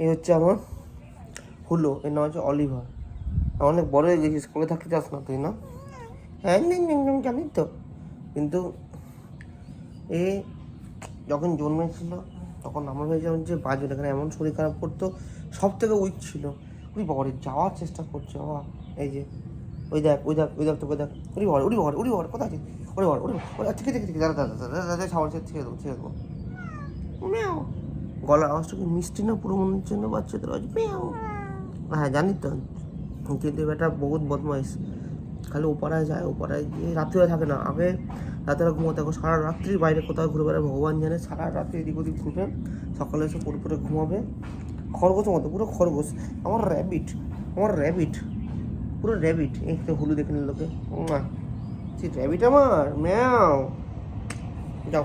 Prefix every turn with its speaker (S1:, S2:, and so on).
S1: এই হচ্ছে আমার হুলো, এর নাম হচ্ছে অলিভার। অনেক বড় হয়ে গেছিস, স্কুলে থাকতে চাস না তুই না? হ্যাঁ জানি তো, কিন্তু এ যখন জন্মেছিল তখন আমার হয়েছিলাম যে বাজে, এখানে এমন শরীর খারাপ করতো, সব থেকে উইক ছিল। ওই বাবারে যাওয়ার চেষ্টা করছে বাবা, এই যে ওই দেখ ওই দেখ ওই দেখ তোকে দেখ, উড়ি বাবার কোথায় আছে, ওরে বাবার ওরে ঠিক আছে ঠিক আছে, দাদা দাদা দাদা ছাড়, ছেড়ে দেবো ম্যাও। গলার আওয়াজটা কি মিষ্টি না, পুরো মনে হচ্ছে না বাচ্চাদের আওয়াজ ম্যাও। হ্যাঁ জানি তো, কিন্তু এটা বহুত বদমাইশ, খালি ওপাড়ায় যায়, ওপাড়ায় গিয়ে রাত্রিও থাকে না। আগে রাতেরা ঘুমোতে, এখন সারা রাত্রি বাইরে কোথাও ঘুরে বেড়ায় ভগবান জানে, সারা রাত্রি এদিক ওদিক ঘুরবে, সকালে এসে পরে পরে ঘুমাবে, খরগোশের মতো, পুরো খরগোশ। আমার র্যাবিট, আমার র্যাবিট, পুরো র্যাবিট। এই তো হুলু দেখে নিল লোকে, র্যাবিট আমার ম্যাও। যাও।